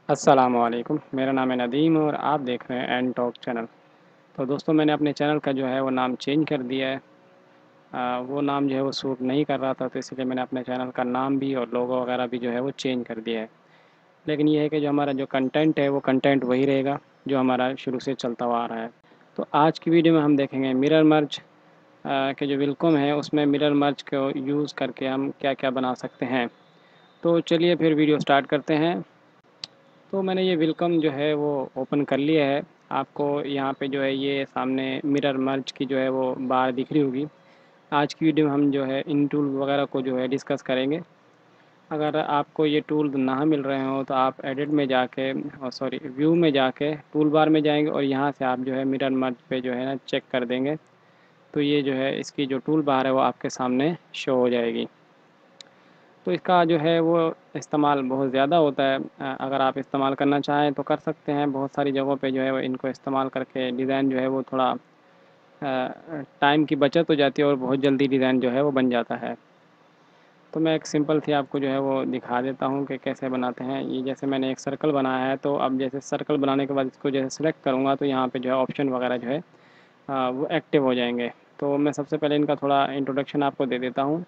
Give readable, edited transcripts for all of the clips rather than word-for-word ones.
अस्सलामुअलैकुम, मेरा नाम है नदीम और आप देख रहे हैं एन टॉक चैनल। तो दोस्तों मैंने अपने चैनल का जो है वो नाम चेंज कर दिया है। वो नाम जो है वो सूट नहीं कर रहा था, तो इसलिए मैंने अपने चैनल का नाम भी और लोगो वगैरह भी जो है वो चेंज कर दिया है। लेकिन ये है कि जो हमारा जो कंटेंट है वो कंटेंट वही रहेगा जो हमारा शुरू से चलता हुआ आ रहा है। तो आज की वीडियो में हम देखेंगे मिरर मर्ज के जो वेलकम है उसमें मिरर मर्ज को यूज़ करके हम क्या क्या बना सकते हैं। तो चलिए फिर वीडियो स्टार्ट करते हैं। तो मैंने ये वेलकम जो है वो ओपन कर लिया है। आपको यहाँ पे जो है ये सामने मिरर मर्ज की जो है वो बार दिख रही होगी। आज की वीडियो में हम जो है इन टूल वगैरह को जो है डिस्कस करेंगे। अगर आपको ये टूल ना मिल रहे हो तो आप एडिट में जाके सॉरी व्यू में जाके टूल बार में जाएंगे और यहाँ से आप जो है मिरर मर्ज पे जो है ना चेक कर देंगे। तो ये जो है इसकी जो टूल बार है वो आपके सामने शो हो जाएगी। तो इसका जो है वो इस्तेमाल बहुत ज़्यादा होता है। अगर आप इस्तेमाल करना चाहें तो कर सकते हैं। बहुत सारी जगहों पे जो है वो इनको इस्तेमाल करके डिज़ाइन जो है वो थोड़ा टाइम की बचत हो जाती है और बहुत जल्दी डिज़ाइन जो है वो बन जाता है। तो मैं एक सिंपल सी आपको जो है वो दिखा देता हूँ कि कैसे बनाते हैं। ये जैसे मैंने एक सर्कल बनाया है, तो अब जैसे सर्कल बनाने के बाद इसको जैसे सेलेक्ट करूँगा तो यहाँ पे जो है ऑप्शन वगैरह जो है वो एक्टिव हो जाएंगे। तो मैं सबसे पहले इनका थोड़ा इंट्रोडक्शन आपको दे देता हूँ।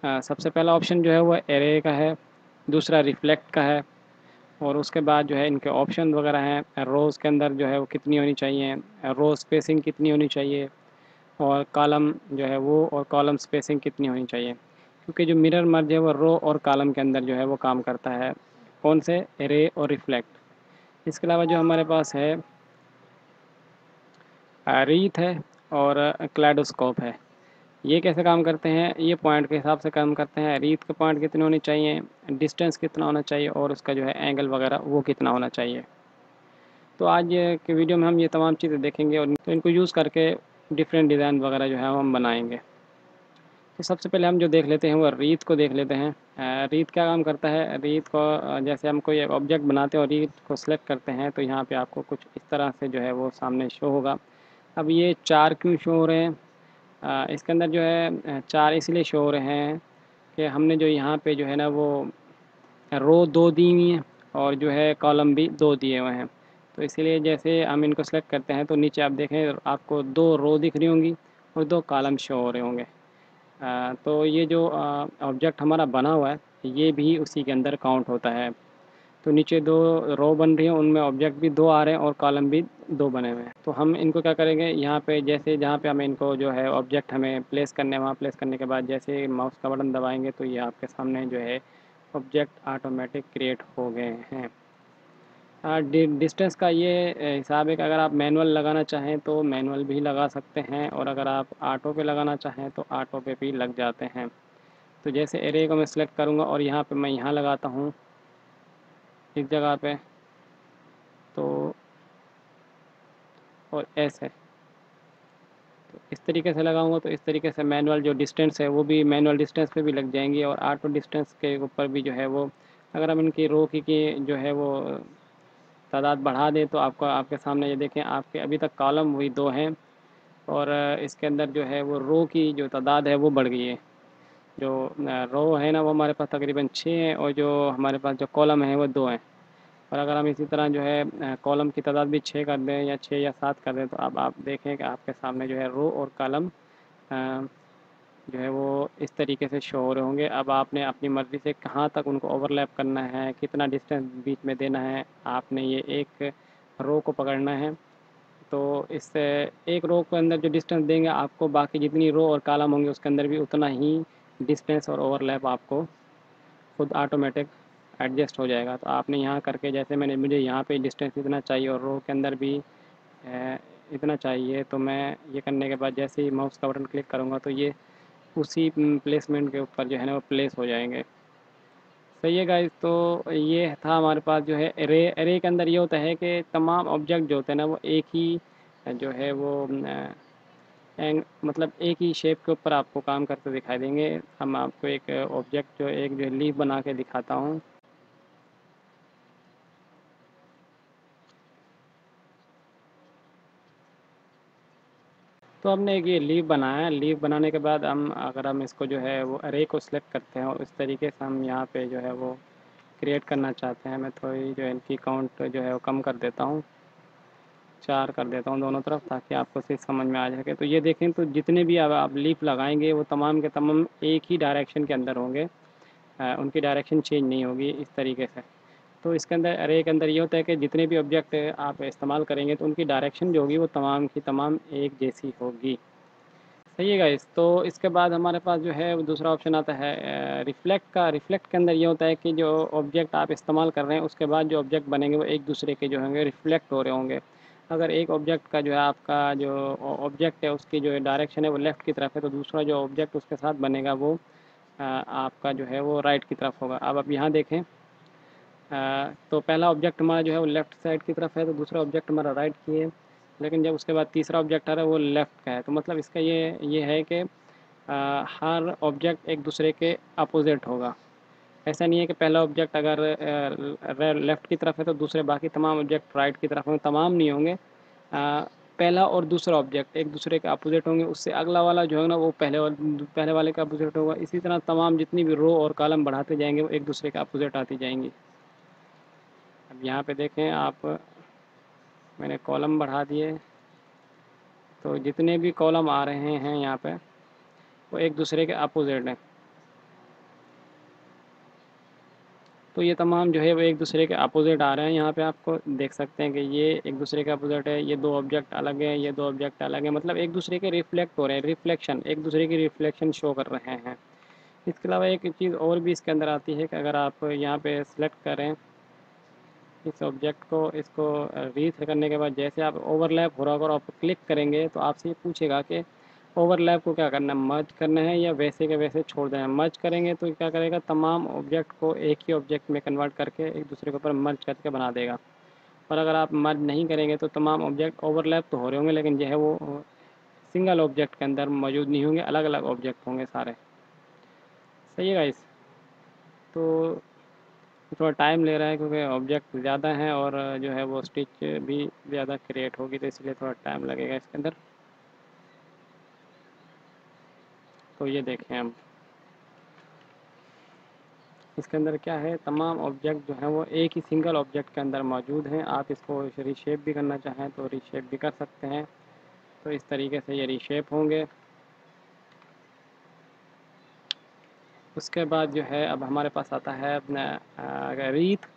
सबसे पहला ऑप्शन जो है वो एरे का है, दूसरा रिफ्लेक्ट का है और उसके बाद जो है इनके ऑप्शन वगैरह हैं। रोज़ के अंदर जो है वो कितनी होनी चाहिए, रो स्पेसिंग कितनी होनी चाहिए और कॉलम जो है वो और कॉलम स्पेसिंग कितनी होनी चाहिए। क्योंकि जो मिरर मर्ज है वो रो और कॉलम के अंदर जो है वो काम करता है। कौन से, एरे और रिफ्लेक्ट। इसके अलावा जो हमारे पास है रीथ है और क्लैडोस्कोप है। ये कैसे काम करते हैं, ये पॉइंट के हिसाब से काम करते हैं। रीथ के पॉइंट कितने होने चाहिए, डिस्टेंस कितना होना चाहिए और उसका जो है एंगल वगैरह वो कितना होना चाहिए। तो आज के वीडियो में हम ये तमाम चीज़ें देखेंगे और तो इनको यूज़ करके डिफरेंट डिज़ाइन वगैरह जो है हम बनाएंगे। तो सबसे पहले हम जो देख लेते हैं वो रीथ को देख लेते हैं। रीथ क्या काम करता है, रीथ को जैसे हम कोई एक ऑब्जेक्ट बनाते हैं और रीथ को सिलेक्ट करते हैं तो यहाँ पे आपको कुछ इस तरह से जो है वो सामने शो होगा। अब ये 4 क्यों शो हो रहे हैं, इसके अंदर जो है 4 इसलिए शो हो रहे हैं कि हमने जो यहाँ पे जो है ना वो रो 2 दी हुई हैं और जो है कॉलम भी 2 दिए हुए हैं। तो इसीलिए जैसे हम इनको सेलेक्ट करते हैं तो नीचे आप देखें आपको 2 रो दिख रही होंगी और 2 कॉलम शो हो रहे होंगे। तो ये जो ऑब्जेक्ट हमारा बना हुआ है ये भी उसी के अंदर काउंट होता है। तो नीचे 2 रो बन रही हैं, उनमें ऑब्जेक्ट भी 2 आ रहे हैं और कॉलम भी 2 बने हुए हैं। तो हम इनको क्या करेंगे, यहाँ पे जैसे जहाँ पे हमें इनको जो है ऑब्जेक्ट हमें प्लेस करने हैं वहाँ प्लेस करने के बाद जैसे माउस का बटन दबाएंगे तो ये आपके सामने जो है ऑब्जेक्ट ऑटोमेटिक क्रिएट हो गए हैं। डिस्टेंस का ये हिसाब है कि अगर आप मैनुअल लगाना चाहें तो मैनुअल भी लगा सकते हैं और अगर आप ऑटो पे लगाना चाहें तो ऑटो पे भी लग जाते हैं। तो जैसे एरे को मैं सिलेक्ट करूँगा और यहाँ पे मैं यहाँ लगाता हूँ इस जगह पे, तो और एस है, तो इस तरीके से लगाऊंगा तो इस तरीके से मैनुअल जो डिस्टेंस है वो भी मैनुअल डिस्टेंस पे भी लग जाएंगी और ऑटो डिस्टेंस के ऊपर भी जो है वो अगर हम इनकी रो की जो है वो तादाद बढ़ा दें तो आपको आपके सामने ये देखें आपके अभी तक कॉलम वही 2 हैं और इसके अंदर जो है वो रो की जो तादाद है वो बढ़ गई है। जो रो है ना वो हमारे पास तकरीबन 6 है और जो हमारे पास जो कॉलम है वो 2 हैं। और अगर हम इसी तरह जो है कॉलम की तादाद भी 6 कर दें या 6 या 7 कर दें तो अब आप देखें कि आपके सामने जो है रो और कॉलम जो है वो इस तरीके से शो हो रहे होंगे। अब आपने अपनी मर्ज़ी से कहाँ तक उनको ओवरलैप करना है, कितना डिस्टेंस बीच में देना है, आपने ये एक रो को पकड़ना है। तो इस एक रो के अंदर जो डिस्टेंस देंगे आपको बाकी जितनी रो और कॉलम होंगे उसके अंदर भी उतना ही डिस्टेंस और ओवरलैप आपको खुद ऑटोमेटिक एडजस्ट हो जाएगा। तो आपने यहाँ करके जैसे मैंने मुझे यहाँ पे डिस्टेंस इतना चाहिए और रो के अंदर भी इतना चाहिए, तो मैं ये करने के बाद जैसे ही माउस का बटन क्लिक करूँगा तो ये उसी प्लेसमेंट के ऊपर जो है ना वो प्लेस हो जाएंगे। सही है गाइस। तो ये था हमारे पास जो है एरे। एरे के अंदर ये होता है कि तमाम ऑब्जेक्ट जो होते हैं ना वो एक ही जो है वो मतलब एक ही शेप के ऊपर आपको काम करते दिखाई देंगे। हम आपको एक ऑब्जेक्ट जो एक जो लीफ बना के दिखाता हूँ। तो हमने एक ये लीफ बनाया है। लीफ बनाने के बाद हम अगर हम इसको जो है वो अरे को सिलेक्ट करते हैं और इस तरीके से हम यहाँ पे जो है वो क्रिएट करना चाहते हैं। मैं थोड़ी जो है इनकी काउंट जो है वो कम कर देता हूँ, 4 कर देता हूँ दोनों तरफ, ताकि आपको चीज़ समझ में आ सके। तो ये देखें, तो जितने भी अब आप लीफ लगाएंगे वो तमाम के तमाम एक ही डायरेक्शन के अंदर होंगे, उनकी डायरेक्शन चेंज नहीं होगी इस तरीके से। तो इसके अंदर अरे के अंदर ये होता है कि जितने भी ऑब्जेक्ट आप इस्तेमाल करेंगे तो उनकी डायरेक्शन जो होगी वो तमाम की तमाम एक जैसी होगी। सही है गाइस। तो इसके बाद हमारे पास जो है वो दूसरा ऑप्शन आता है रिफ्लेक्ट का। रिफ्लेक्ट के अंदर ये होता है कि जो ऑब्जेक्ट आप इस्तेमाल कर रहे हैं उसके बाद जो ऑब्जेक्ट बनेंगे वो एक दूसरे के जो होंगे रिफ्लेक्ट हो रहे होंगे। अगर एक ऑब्जेक्ट का जो है आपका जो ऑब्जेक्ट है उसकी जो डायरेक्शन है वो लेफ़्ट की तरफ है, तो दूसरा जो ऑब्जेक्ट उसके साथ बनेगा वो आपका जो है वो राइट की तरफ होगा। अब आप यहाँ देखें, तो पहला ऑब्जेक्ट हमारा जो है वो लेफ़्ट साइड की तरफ है, तो दूसरा ऑब्जेक्ट हमारा राइट की है। लेकिन जब उसके बाद तीसरा ऑब्जेक्ट आ रहा है वो लेफ़्ट का है, तो मतलब इसका ये है कि हर ऑब्जेक्ट एक दूसरे के अपोजिट होगा। ऐसा नहीं है कि पहला ऑब्जेक्ट अगर लेफ़्ट की तरफ है तो दूसरे बाकी तमाम ऑब्जेक्ट राइट की तरफ होंगे, तमाम नहीं होंगे। पहला और दूसरा ऑब्जेक्ट एक दूसरे के अपोजिट होंगे, उससे अगला वाला जो है ना वो पहले वाले का अपोजिट होगा। इसी तरह तमाम जितनी भी रो और कॉलम बढ़ाते जाएंगे वो एक दूसरे के अपोजिट आती जाएंगी। अब यहाँ पे देखें आप, मैंने कॉलम बढ़ा दिए, तो जितने भी कॉलम आ रहे हैं यहाँ पे वो एक दूसरे के अपोजिट हैं। तो ये तमाम जो है वो एक दूसरे के अपोजिट आ रहे हैं। यहाँ पे आपको देख सकते हैं कि ये एक दूसरे के अपोजिट है, ये दो ऑब्जेक्ट अलग हैं, ये दो ऑब्जेक्ट अलग हैं, मतलब एक दूसरे के रिफ्लेक्ट हो रहे हैं, रिफ्लेक्शन एक दूसरे की रिफ्लेक्शन शो कर रहे हैं। इसके अलावा एक चीज़ और भी इसके अंदर आती है कि अगर आप यहाँ पे सेलेक्ट करें इस ऑब्जेक्ट को, इसको रीथ करने के बाद जैसे आप ओवरलैप हो रहा होगा और आप क्लिक करेंगे तो आपसे ये पूछेगा कि ओवरलैप को क्या करना है, मर्ज करना है या वैसे के वैसे छोड़ देना है। मर्ज करेंगे तो क्या करेगा, तमाम ऑब्जेक्ट को एक ही ऑब्जेक्ट में कन्वर्ट करके एक दूसरे के ऊपर मर्ज करके बना देगा। और अगर आप मर्ज नहीं करेंगे तो तमाम ऑब्जेक्ट ओवरलैप तो हो रहे होंगे लेकिन जो है वो सिंगल ऑब्जेक्ट के अंदर मौजूद नहीं होंगे, अलग अलग ऑब्जेक्ट होंगे सारे। सही है गाइस। तो थोड़ा टाइम ले रहा है क्योंकि ऑब्जेक्ट ज़्यादा हैं और जो है वो स्टिच भी ज़्यादा क्रिएट होगी, तो इसलिए थोड़ा टाइम लगेगा इसके अंदर। तो ये देखें हम, इसके अंदर क्या है, तमाम ऑब्जेक्ट जो हैं वो एक ही सिंगल ऑब्जेक्ट के अंदर मौजूद हैं। आप इसको रीशेप भी करना चाहें तो रीशेप भी कर सकते हैं। तो इस तरीके से ये रीशेप होंगे। उसके बाद जो है अब हमारे पास आता है अपना रीथ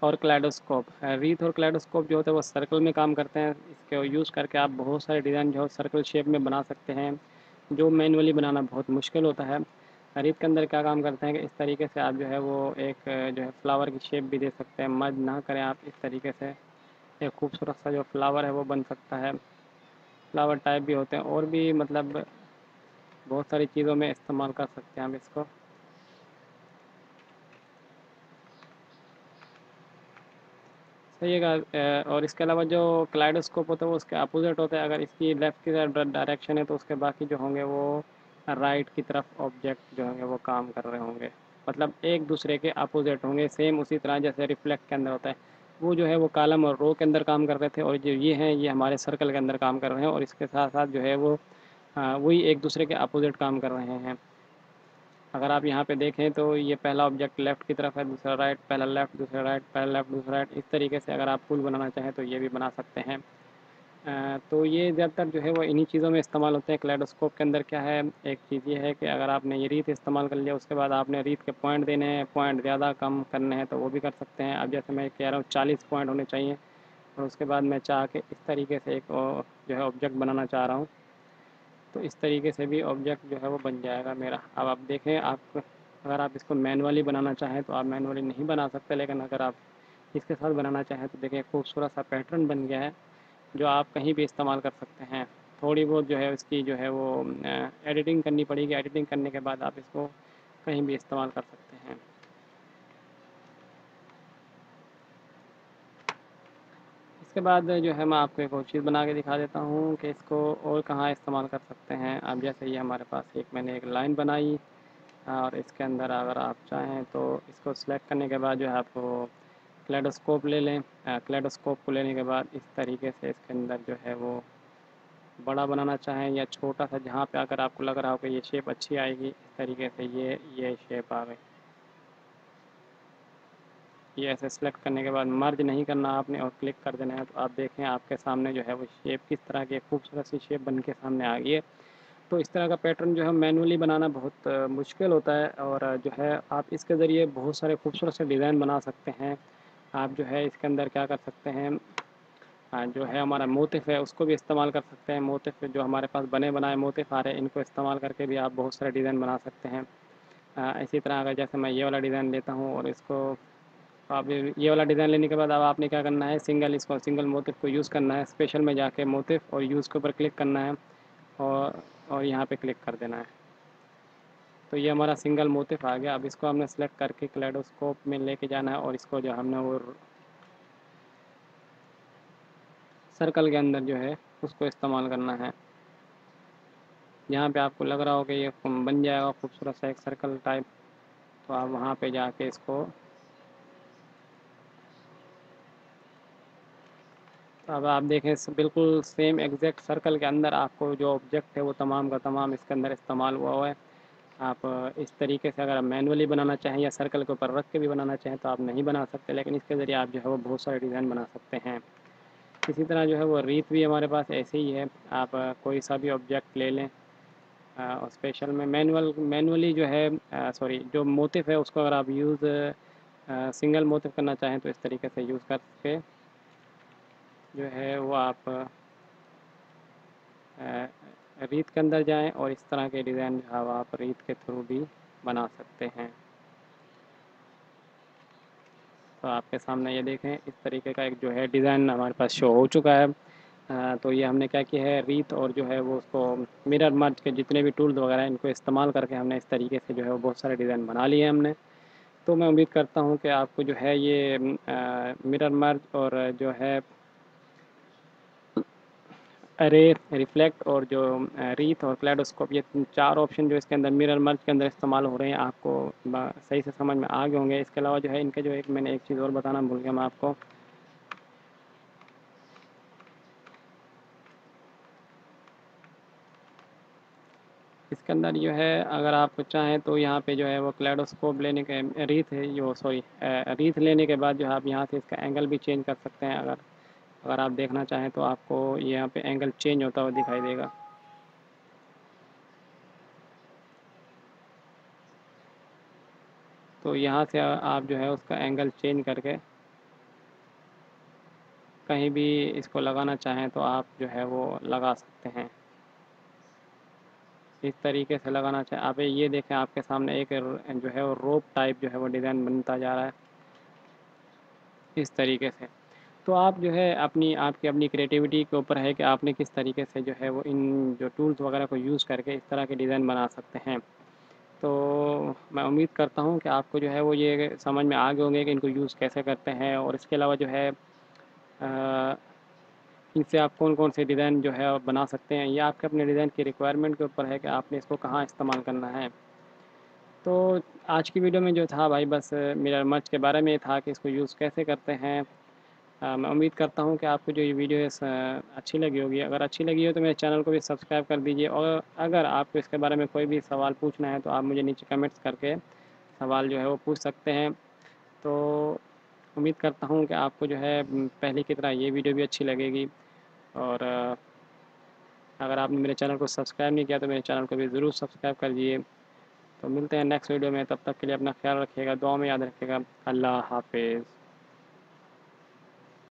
और क्लैडोस्कोप। रीथ और क्लैडोस्कोप जो होता है वो सर्कल में काम करते हैं। इसके यूज़ करके आप बहुत सारे डिज़ाइन जो है सर्कल शेप में बना सकते हैं, जो मैनुअली बनाना बहुत मुश्किल होता है। रीथ के अंदर क्या काम करते हैं कि इस तरीके से आप जो है वो एक जो है फ्लावर की शेप भी दे सकते हैं। मर्ज ना करें आप, इस तरीके से एक खूबसूरत सा जो फ्लावर है वो बन सकता है। फ्लावर टाइप भी होते हैं और भी मतलब बहुत सारी चीज़ों में इस्तेमाल कर सकते हैं हम इसको। सही है और इसके अलावा जो क्लाइडोस्कोप होता है वो उसके अपोजिट होता है। अगर इसकी लेफ़्ट की तरफ डायरेक्शन है तो उसके बाकी जो होंगे वो राइट की तरफ ऑब्जेक्ट जो होंगे वो काम कर रहे होंगे, मतलब एक दूसरे के अपोजिट होंगे। सेम उसी तरह जैसे रिफ्लेक्ट के अंदर होता है, वो जो है वो कॉलम और रो के अंदर काम कर रहे थे और जो ये हैं ये हमारे सर्कल के अंदर काम कर रहे हैं, और इसके साथ साथ जो है वो वही एक दूसरे के अपोजिट काम कर रहे हैं। अगर आप यहाँ पे देखें तो ये पहला ऑब्जेक्ट लेफ़्ट की तरफ है, दूसरा राइट, पहला लेफ़्ट दूसरा राइट, पहला लेफ़्ट दूसरा राइट। इस तरीके से अगर आप फूल बनाना चाहें तो ये भी बना सकते हैं। तो ये ज़्यादातर जो है वो इन्हीं चीज़ों में इस्तेमाल होते हैं। क्लेडोस्कोप के अंदर क्या है, एक चीज़ ये है कि अगर आपने ये रीत इस्तेमाल कर लिया उसके बाद आपने रीत के पॉइंट देने हैं, पॉइंट ज़्यादा कम करने हैं तो वो भी कर सकते हैं। अब जैसे मैं कह रहा हूँ 40 पॉइंट होने चाहिए, और उसके बाद मैं चाह के इस तरीके से एक जो है ऑब्जेक्ट बनाना चाह रहा हूँ, तो इस तरीके से भी ऑब्जेक्ट जो है वो बन जाएगा मेरा। अब आप देखें, आप अगर आप इसको मैनुअली बनाना चाहें तो आप मैनुअली नहीं बना सकते, लेकिन अगर आप इसके साथ बनाना चाहें तो देखिए खूबसूरत सा पैटर्न बन गया है जो आप कहीं भी इस्तेमाल कर सकते हैं। थोड़ी बहुत जो है उसकी जो है वो एडिटिंग करनी पड़ेगी, एडिटिंग करने के बाद आप इसको कहीं भी इस्तेमाल कर सकते हैं। इसके बाद जो है मैं आपको एक और चीज़ बना के दिखा देता हूँ कि इसको और कहाँ इस्तेमाल कर सकते हैं। अब जैसे ये हमारे पास एक मैंने एक लाइन बनाई और इसके अंदर अगर आप चाहें तो इसको सिलेक्ट करने के बाद जो है आपको क्लेडोस्कोप ले लें। क्लेडोस्कोप को लेने के बाद इस तरीके से इसके अंदर जो है वो बड़ा बनाना चाहें या छोटा सा, जहाँ पे अगर आपको लग रहा हो कि ये शेप अच्छी आएगी, इस तरीके से ये शेप आ गई। ये ऐसे सेलेक्ट करने के बाद मर्ज नहीं करना आपने और क्लिक कर देना है। तो आप देखें आपके सामने जो है वो शेप किस तरह की खूबसूरत सी शेप बन के सामने आ गई है। तो इस तरह का पैटर्न जो है मैनुअली बनाना बहुत मुश्किल होता है, और जो है आप इसके ज़रिए बहुत सारे खूबसूरत से डिज़ाइन बना सकते हैं। आप जो है इसके अंदर क्या कर सकते हैं, जो है हमारा मोटिफ है उसको भी इस्तेमाल कर सकते हैं। मोटिफ जो हमारे पास बने बनाए मोटिफ आ रहे हैं, इनको इस्तेमाल करके भी आप बहुत सारे डिज़ाइन बना सकते हैं। इसी तरह अगर जैसे मैं ये वाला डिज़ाइन लेता हूँ और इसको, आप ये वाला डिज़ाइन लेने के बाद अब आपने क्या करना है, सिंगल मोटिफ को यूज़ करना है। स्पेशल में जाके मोटिफ और यूज़ के ऊपर क्लिक करना है, और यहाँ पे क्लिक कर देना है। तो ये हमारा सिंगल मोटिफ आ गया। अब इसको हमने सेलेक्ट करके कलेडोस्कोप में लेके जाना है, और इसको जो हमने वो सर्कल के अंदर जो है उसको इस्तेमाल करना है। यहाँ पे आपको लग रहा हो कि ये बन जाएगा खूबसूरत सा एक सर्कल टाइप, तो आप वहाँ पे जाके इसको, तो अब आप देखें बिल्कुल सेम एग्जैक्ट सर्कल के अंदर आपको जो ऑब्जेक्ट है वो तमाम का तमाम इसके अंदर इस्तेमाल हुआ है। आप इस तरीके से अगर आप मैनुअली बनाना चाहें या सर्कल के ऊपर रख के भी बनाना चाहें तो आप नहीं बना सकते, लेकिन इसके ज़रिए आप जो है वो बहुत सारे डिज़ाइन बना सकते हैं। इसी तरह जो है वो रीत भी हमारे पास ऐसे ही है। आप कोई सा भी ऑब्जेक्ट ले लें, और स्पेशल में मैनुअली जो है, सॉरी, जो मोटिफ है उसको अगर आप यूज़ सिंगल मोटिफ करना चाहें तो इस तरीके से यूज़ करके जो है वो आप रीत के अंदर जाएं और इस तरह के डिज़ाइन जो है आप रीत के थ्रू भी बना सकते हैं। तो आपके सामने ये देखें इस तरीके का एक जो है डिज़ाइन हमारे पास शो हो चुका है। तो ये हमने क्या किया है, रीत और जो है वो उसको मिरर मर्ज के जितने भी टूल्स वगैरह हैं इनको इस्तेमाल करके हमने इस तरीके से जो है वो बहुत सारे डिज़ाइन बना लिए हैं हमने। तो मैं उम्मीद करता हूँ कि आपको जो है ये मिरर मर्ज और जो है अरे रिफ्लेक्ट और जो रीथ और क्लेडोस्कोप, ये चार ऑप्शन जो इसके अंदर मिरर मर्ज के अंदर इस्तेमाल हो रहे हैं आपको सही से समझ में आ गए होंगे। इसके अलावा जो है इनके जो एक मैंने एक चीज़ और बताना भूल गया मैं आपको, इसके अंदर जो है अगर आप चाहें तो यहाँ पे जो है वो क्लेडोस्कोप लेने के रीथ है जो सॉरी रीथ लेने के बाद जो है आप यहाँ से इसका एंगल भी चेंज कर सकते हैं। अगर अगर आप देखना चाहें तो आपको यहाँ पे एंगल चेंज होता हुआ दिखाई देगा। तो यहाँ से आप जो है उसका एंगल चेंज करके कहीं भी इसको लगाना चाहें तो आप जो है वो लगा सकते हैं। इस तरीके से लगाना चाहें आप, ये देखें आपके सामने एक जो है वो रोप टाइप जो है वो डिज़ाइन बनता जा रहा है इस तरीके से। तो आप जो है आपकी अपनी क्रिएटिविटी के ऊपर है कि आपने किस तरीके से जो है वो इन जो टूल्स वगैरह को यूज़ करके इस तरह के डिज़ाइन बना सकते हैं। तो मैं उम्मीद करता हूँ कि आपको जो है वो ये समझ में आ गए होंगे कि इनको यूज़ कैसे करते हैं, और इसके अलावा जो है इनसे आप कौन कौन से डिज़ाइन जो है आप बना सकते हैं। ये आपके अपने डिज़ाइन की रिक्वायरमेंट के ऊपर है कि आपने इसको कहाँ इस्तेमाल करना है। तो आज की वीडियो में जो था भाई बस मिरर मर्ज के बारे में था कि इसको यूज़ कैसे करते हैं। मैं उम्मीद करता हूँ कि आपको जो ये वीडियो है अच्छी लगी होगी। अगर अच्छी लगी हो तो मेरे चैनल को भी सब्सक्राइब कर दीजिए, और अगर आपको इसके बारे में कोई भी सवाल पूछना है तो आप मुझे नीचे कमेंट्स करके सवाल जो है वो पूछ सकते हैं। तो उम्मीद करता हूँ कि आपको जो है पहले की तरह ये वीडियो भी अच्छी लगेगी। और अगर आपने मेरे चैनल को सब्सक्राइब नहीं किया तो मेरे चैनल को भी ज़रूर सब्सक्राइब कर दीजिए। तो मिलते हैं नेक्स्ट वीडियो में, तब तक के लिए अपना ख्याल रखिएगा, दुआ में याद रखिएगा। अल्लाह हाफिज़।